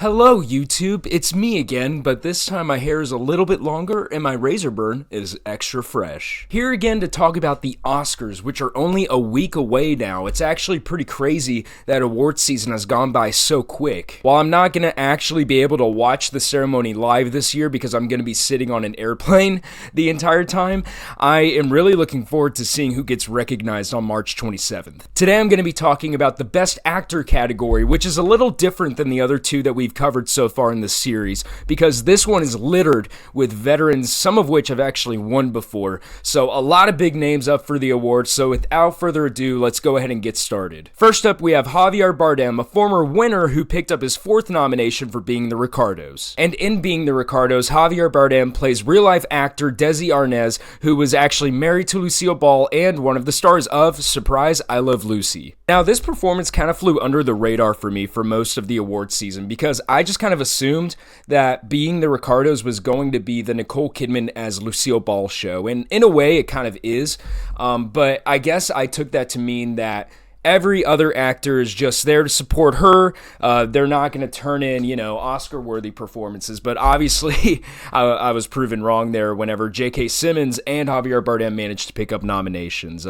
Hello, YouTube. It's me again, but this time my hair is a little bit longer and my razor burn is extra fresh. Here again to talk about the Oscars, which are only a week away now. It's actually pretty crazy that award season has gone by so quick. While I'm not going to actually be able to watch the ceremony live this year because I'm going to be sitting on an airplane the entire time, I am really looking forward to seeing who gets recognized on March 27th. Today I'm going to be talking about the Best Actor category, which is a little different than the other two that we've covered so far in this series, because this one is littered with veterans, some of which have actually won before. So a lot of big names up for the award. So without further ado, let's go ahead and get started. First up, we have Javier Bardem, a former winner who picked up his fourth nomination for Being the Ricardos. And in Being the Ricardos, Javier Bardem plays real-life actor Desi Arnaz, who was actually married to Lucille Ball and one of the stars of, surprise, I Love Lucy. Now, this performance kind of flew under the radar for me for most of the award season because I just kind of assumed that Being the Ricardos was going to be the Nicole Kidman as Lucille Ball show, and in a way it kind of is, but I guess I took that to mean that every other actor is just there to support her. They're not going to turn in, Oscar-worthy performances. But obviously, I was proven wrong there whenever J.K. Simmons and Javier Bardem managed to pick up nominations.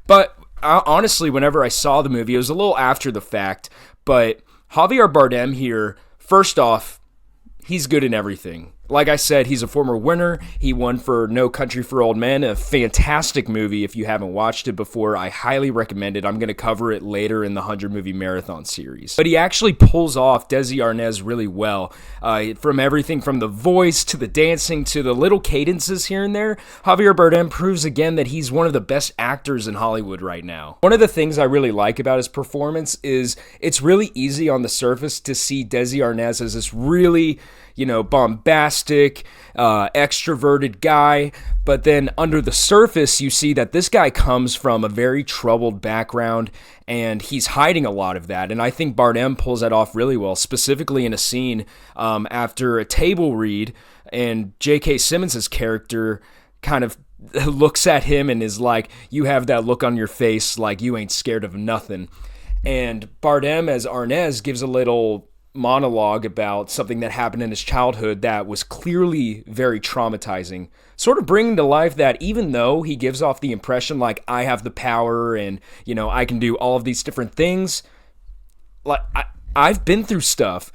But honestly, whenever I saw the movie, it was a little after the fact. But Javier Bardem here, first off, he's good in everything. Like I said, he's a former winner. He won for No Country for Old Men, a fantastic movie. If you haven't watched it before, I highly recommend it. I'm going to cover it later in the 100 Movie Marathon series. But he actually pulls off Desi Arnaz really well. From everything from the voice to the dancing to the little cadences here and there, Javier Bardem proves again that he's one of the best actors in Hollywood right now. One of the things I really like about his performance is it's really easy on the surface to see Desi Arnaz as this really bombastic, extroverted guy, but then under the surface, you see that this guy comes from a very troubled background, and he's hiding a lot of that, and I think Bardem pulls that off really well, specifically in a scene after a table read, and J.K. Simmons' character kind of looks at him and is like, you have that look on your face like you ain't scared of nothing, and Bardem as Arnaz gives a little monologue about something that happened in his childhood that was clearly very traumatizing, sort of bringing to life that even though he gives off the impression like I have the power and I can do all of these different things, like I've been through stuff,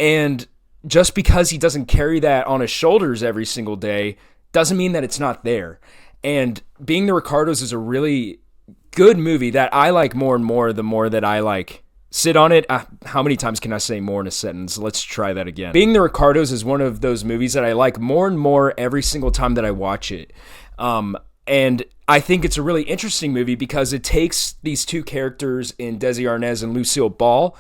and just because he doesn't carry that on his shoulders every single day doesn't mean that it's not there. And Being the Ricardos is a really good movie that I like more and more the more that I sit on it. How many times can I say more in a sentence? Let's try that again. Being the Ricardos is one of those movies that I like more and more every single time that I watch it. And I think it's a really interesting movie because it takes these two characters in Desi Arnaz and Lucille Ball,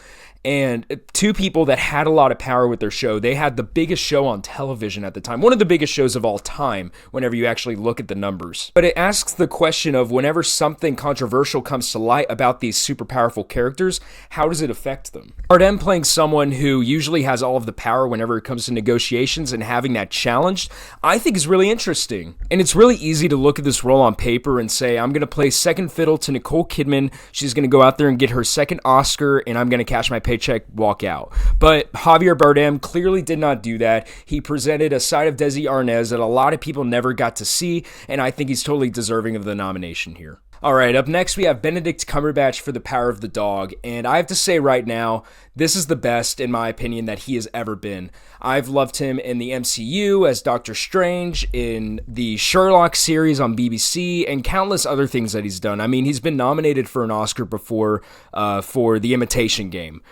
and two people that had a lot of power with their show. They had the biggest show on television at the time, one of the biggest shows of all time whenever you actually look at the numbers. But it asks the question of whenever something controversial comes to light about these super powerful characters, how does it affect them? Bardem playing someone who usually has all of the power whenever it comes to negotiations and having that challenged, I think is really interesting. And it's really easy to look at this role on paper and say, I'm going to play second fiddle to Nicole Kidman. She's going to go out there and get her second Oscar, and I'm going to cash my paycheck, walk out. But Javier Bardem clearly did not do that. He presented a side of Desi Arnaz that a lot of people never got to see, and I think he's totally deserving of the nomination here. Alright, up next we have Benedict Cumberbatch for The Power of the Dog, and I have to say right now, this is the best, in my opinion, that he has ever been. I've loved him in the MCU as Doctor Strange, in the Sherlock series on BBC, and countless other things that he's done. I mean, he's been nominated for an Oscar before for The Imitation Game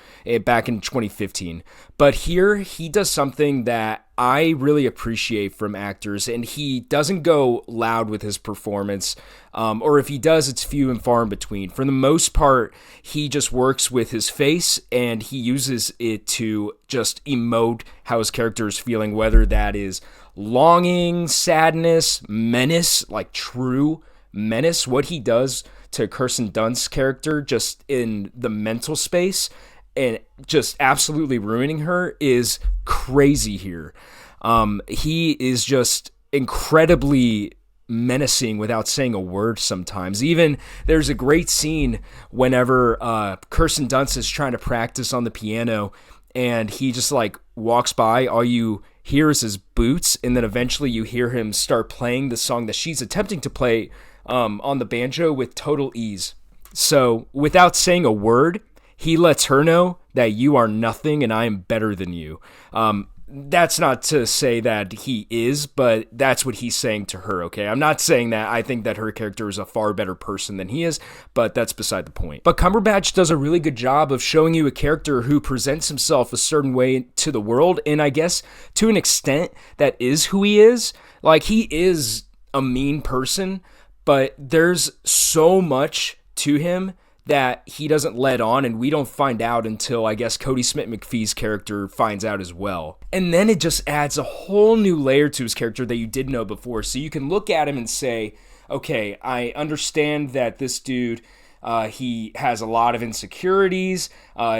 back in 2015. But here, he does something that I really appreciate from actors, and he doesn't go loud with his performance, or if he does, it's few and far in between. For the most part, he just works with his face, and he uses it to just emote how his character is feeling, whether that is longing, sadness, menace, like true menace. What he does to Kirsten Dunst's character just in the mental space and just absolutely ruining her is crazy here. He is just incredibly menacing without saying a word sometimes. Even there's a great scene whenever Kirsten Dunst is trying to practice on the piano, and he just like walks by. All you hear is his boots, and then eventually you hear him start playing the song that she's attempting to play on the banjo with total ease. So without saying a word, he lets her know that you are nothing and I am better than you. That's not to say that he is, but that's what he's saying to her, okay? I'm not saying that I think that her character is a far better person than he is, but that's beside the point. But Cumberbatch does a really good job of showing you a character who presents himself a certain way to the world, and I guess to an extent that is who he is. Like, he is a mean person, but there's so much to him that he doesn't let on, and we don't find out until, I guess, Cody Smith-McPhee's character finds out as well. And then it just adds a whole new layer to his character that you didn't know before. So you can look at him and say, okay, I understand that this dude, he has a lot of insecurities.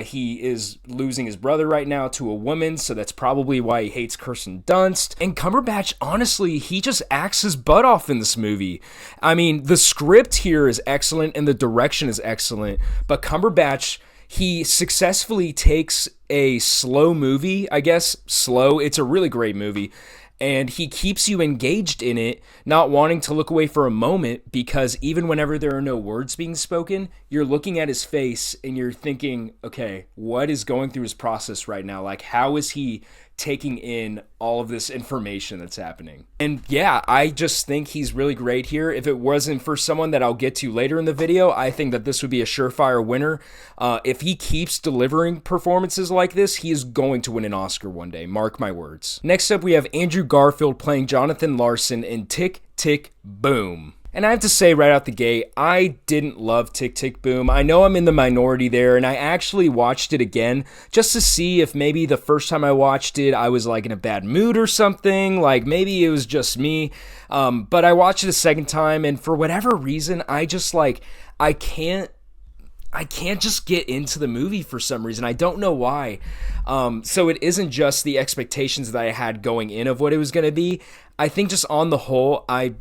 He is losing his brother right now to a woman, so that's probably why he hates Kirsten Dunst. And Cumberbatch, honestly, he just acts his butt off in this movie. I mean, the script here is excellent and the direction is excellent, but Cumberbatch, he successfully takes a slow movie, I guess, slow. It's a really great movie. And he keeps you engaged in it, not wanting to look away for a moment, because even whenever there are no words being spoken, you're looking at his face and you're thinking, okay, what is going through his process right now? Like, how is he taking in all of this information that's happening? And yeah, I just think he's really great here. If it wasn't for someone that I'll get to later in the video, I think that this would be a surefire winner. If he keeps delivering performances like this, he is going to win an Oscar one day. Mark my words. Next up, we have Andrew Garfield playing Jonathan Larson in Tick, Tick, Boom. And I have to say right out the gate, I didn't love Tick, Tick, Boom. I know I'm in the minority there, and I actually watched it again just to see if maybe the first time I watched it, I was like in a bad mood or something. Like maybe it was just me. But I watched it a second time, and for whatever reason, I just like, I can't just get into the movie for some reason. I don't know why. So it isn't just the expectations that I had going in of what it was going to be. I think just on the whole, I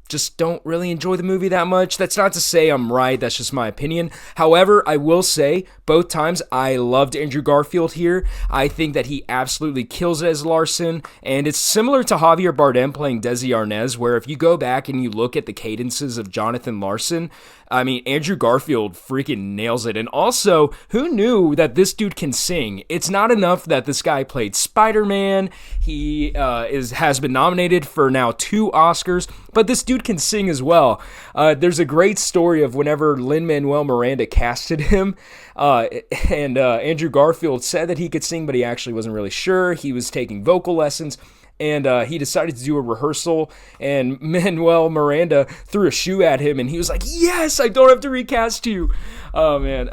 just don't really enjoy the movie that much. That's not to say I'm right, that's just my opinion. However, I will say, both times I loved Andrew Garfield here. I think that he absolutely kills it as Larson, and it's similar to Javier Bardem playing Desi Arnaz, where if you go back and you look at the cadences of Jonathan Larson, I mean, Andrew Garfield freaking nails it. And also, who knew that this dude can sing? It's not enough that this guy played Spider-Man. He has been nominated for now 2 Oscars, but this dude can sing as well. There's a great story of whenever Lin-Manuel Miranda casted him, and Andrew Garfield said that he could sing, but he actually wasn't really sure. He was taking vocal lessons. And he decided to do a rehearsal, and Manuel Miranda threw a shoe at him, and he was like, yes, I don't have to recast you. Oh, man.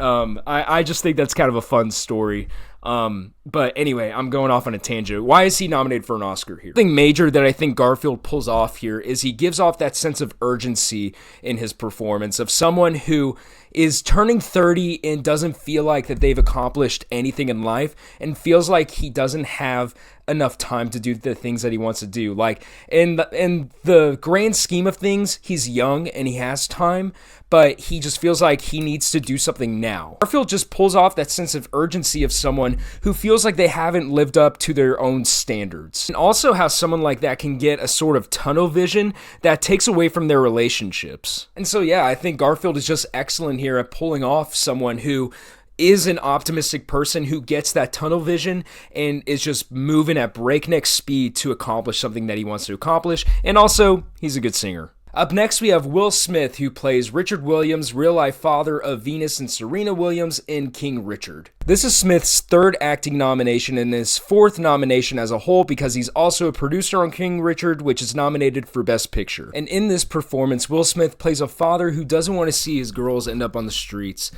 I just think that's kind of a fun story. But anyway, I'm going off on a tangent. Why is he nominated for an Oscar here? Something major that I think Garfield pulls off here is he gives off that sense of urgency in his performance of someone who is turning 30 and doesn't feel like that they've accomplished anything in life and feels like he doesn't have enough time to do the things that he wants to do. Like in the grand scheme of things, he's young and he has time, but he just feels like he needs to do something now. Garfield just pulls off that sense of urgency of someone who feels like they haven't lived up to their own standards. And also how someone like that can get a sort of tunnel vision that takes away from their relationships. And so yeah, I think Garfield is just excellent here at pulling off someone who is an optimistic person who gets that tunnel vision and is just moving at breakneck speed to accomplish something that he wants to accomplish. And also, he's a good singer. Up next, we have Will Smith, who plays Richard Williams, real-life father of Venus and Serena Williams in King Richard. This is Smith's 3rd acting nomination and his 4th nomination as a whole because he's also a producer on King Richard, which is nominated for Best Picture. And in this performance, Will Smith plays a father who doesn't want to see his girls end up on the streets.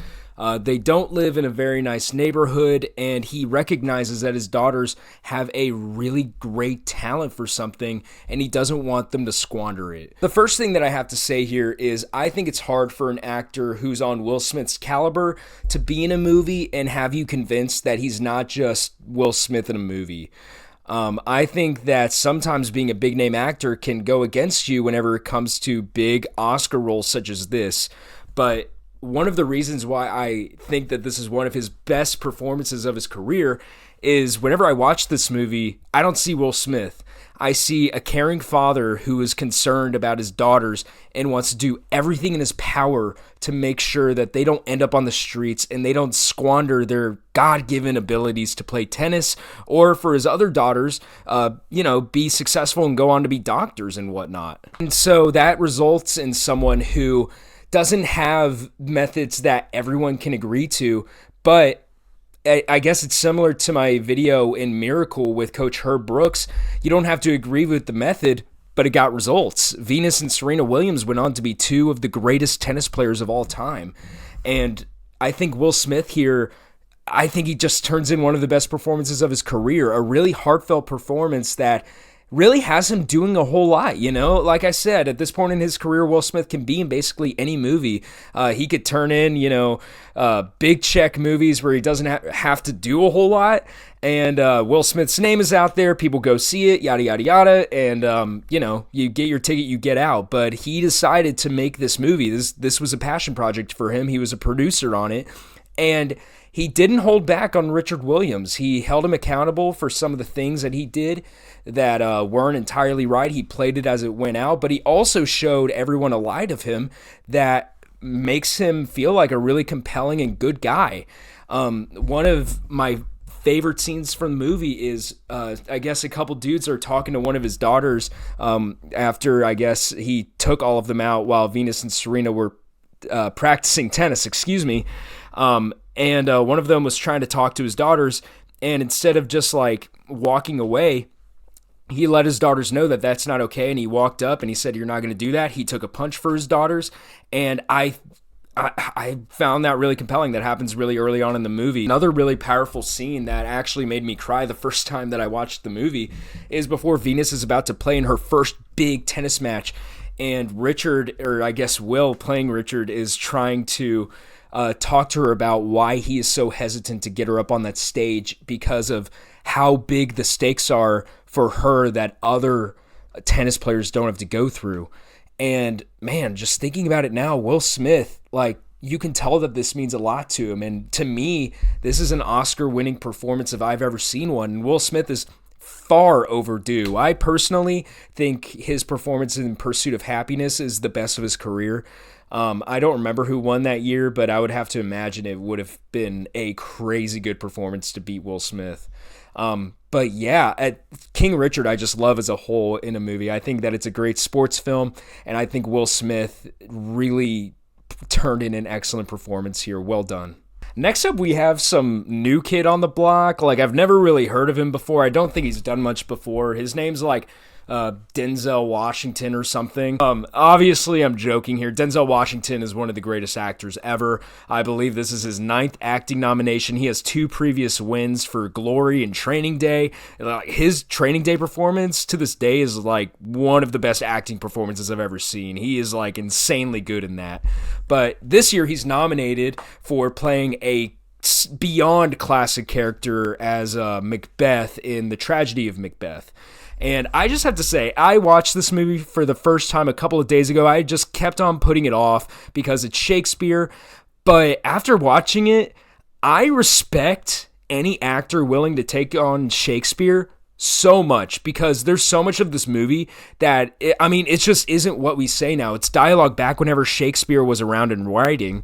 They don't live in a very nice neighborhood, and he recognizes that his daughters have a really great talent for something, and he doesn't want them to squander it. The first thing that I have to say here is I think it's hard for an actor who's on Will Smith's caliber to be in a movie and have you convinced that he's not just Will Smith in a movie. I think that sometimes being a big name actor can go against you whenever it comes to big Oscar roles such as this, but one of the reasons why I think that this is one of his best performances of his career is whenever I watch this movie, I don't see Will Smith. I see a caring father who is concerned about his daughters and wants to do everything in his power to make sure that they don't end up on the streets and they don't squander their God-given abilities to play tennis, or for his other daughters, be successful and go on to be doctors and whatnot. And so that results in someone who doesn't have methods that everyone can agree to, but I guess it's similar to my video in Miracle with Coach Herb Brooks. You don't have to agree with the method, but it got results. Venus and Serena Williams went on to be two of the greatest tennis players of all time. And I think Will Smith here, I think he just turns in one of the best performances of his career, a really heartfelt performance that really has him doing a whole lot, Like I said, at this point in his career, Will Smith can be in basically any movie. He could turn in, big check movies where he doesn't have to do a whole lot. And Will Smith's name is out there. People go see it, yada, yada, yada. And, you get your ticket, you get out. But he decided to make this movie. This was a passion project for him. He was a producer on it. And he didn't hold back on Richard Williams. He held him accountable for some of the things that he did that weren't entirely right. He played it as it went out, but he also showed everyone a light of him that makes him feel like a really compelling and good guy. One of my favorite scenes from the movie is, I guess a couple dudes are talking to one of his daughters after, I guess, he took all of them out while Venus and Serena were practicing tennis, and one of them was trying to talk to his daughters, and instead of just like walking away, he let his daughters know that that's not okay, and he walked up and he said, "You're not going to do that." He took a punch for his daughters, and I found that really compelling. That happens really early on in the movie. Another really powerful scene that actually made me cry the first time that I watched the movie is before Venus is about to play in her first big tennis match, and Richard, or I guess Will playing Richard, is trying to talk to her about why he is so hesitant to get her up on that stage because of how big the stakes are for her that other tennis players don't have to go through. And man, just thinking about it now, Will Smith, like, you can tell that this means a lot to him. And to me, this is an Oscar-winning performance if I've ever seen one. And Will Smith is far overdue. I personally think his performance in Pursuit of Happiness is the best of his career. I don't remember who won that year, but I would have to imagine it would have been a crazy good performance to beat Will Smith. But yeah, at King Richard, I just love as a whole in a movie. I think that it's a great sports film, and I think Will Smith really turned in an excellent performance here. Well done. Next up, we have some new kid on the block. Like, I've never really heard of him before. I don't think he's done much before. His name's like Denzel Washington or something. Obviously, I'm joking here. Denzel Washington is one of the greatest actors ever. I believe this is his 9th acting nomination. He has 2 previous wins for Glory and Training Day. His Training Day performance to this day is like one of the best acting performances I've ever seen. He is like insanely good in that. But this year, he's nominated for playing a beyond classic character as Macbeth in The Tragedy of Macbeth. And I just have to say, I watched this movie for the first time a couple of days ago. I just kept on putting it off because it's Shakespeare. But after watching it, I respect any actor willing to take on Shakespeare so much, because there's so much of this movie that, it just isn't what we say now. It's dialogue back whenever Shakespeare was around and writing,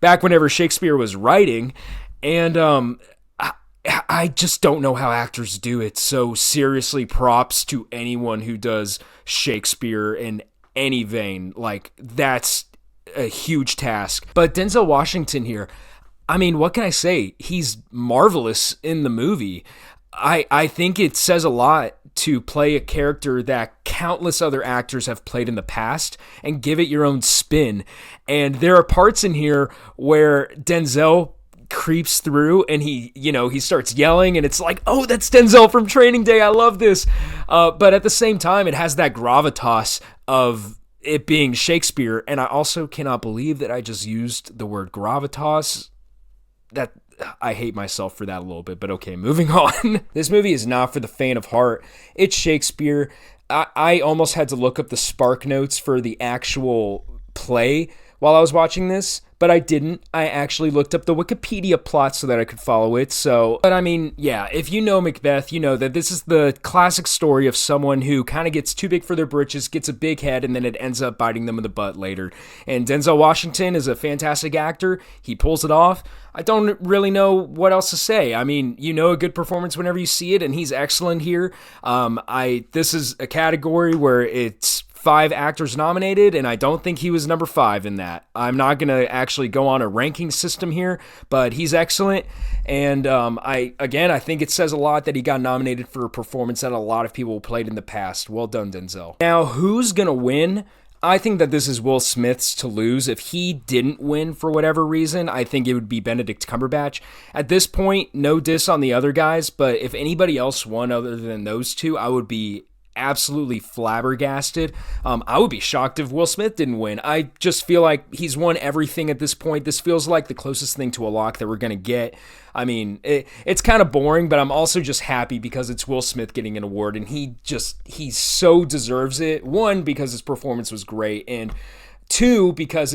back whenever Shakespeare was writing. And, I just don't know how actors do it. So seriously, props to anyone who does Shakespeare in any vein. Like, that's a huge task. But Denzel Washington here, what can I say? He's marvelous in the movie. I think it says a lot to play a character that countless other actors have played in the past and give it your own spin. And there are parts in here where Denzel creeps through and he starts yelling, and it's like, oh, that's Denzel from Training Day. I love this. But at the same time, it has that gravitas of it being Shakespeare. And I also cannot believe that I just used the word gravitas. That I hate myself for that a little bit, but okay, moving on. This movie is not for the faint of heart. It's Shakespeare. I almost had to look up the spark notes for the actual play while I was watching this, but but I didn't. I actually looked up the Wikipedia plot so that I could follow it. So, but I mean, yeah, if you know Macbeth, you know that this is the classic story of someone who kind of gets too big for their britches, gets a big head, and then it ends up biting them in the butt later. And Denzel Washington is a fantastic actor. He pulls it off. I don't really know what else to say. I mean, you know a good performance whenever you see it, and he's excellent here. This is a category where it's 5 actors nominated, and I don't think he was number 5 in that. I'm not going to actually go on a ranking system here, but he's excellent. And I think it says a lot that he got nominated for a performance that a lot of people played in the past. Well done, Denzel. Now, who's going to win? I think that this is Will Smith's to lose. If he didn't win for whatever reason, I think it would be Benedict Cumberbatch. At this point, no diss on the other guys, but if anybody else won other than those two, I would be absolutely flabbergasted. I would be shocked if Will Smith didn't win. I just feel like he's won everything at this point. This feels like the closest thing to a lock that we're going to get. I mean, it's kind of boring, but I'm also just happy because it's Will Smith getting an award, and he so deserves it. 1, because his performance was great, and 2, because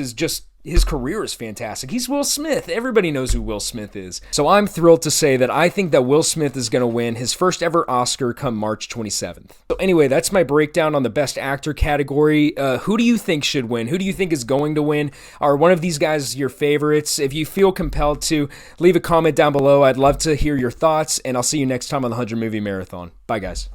his career is fantastic. He's Will Smith. Everybody knows who Will Smith is. So I'm thrilled to say that I think that Will Smith is going to win his first ever Oscar come March 27th. So anyway, that's my breakdown on the Best Actor category. Who do you think should win? Who do you think is going to win? Are one of these guys your favorites? If you feel compelled to, leave a comment down below. I'd love to hear your thoughts, and I'll see you next time on the 100 Movie Marathon. Bye, guys.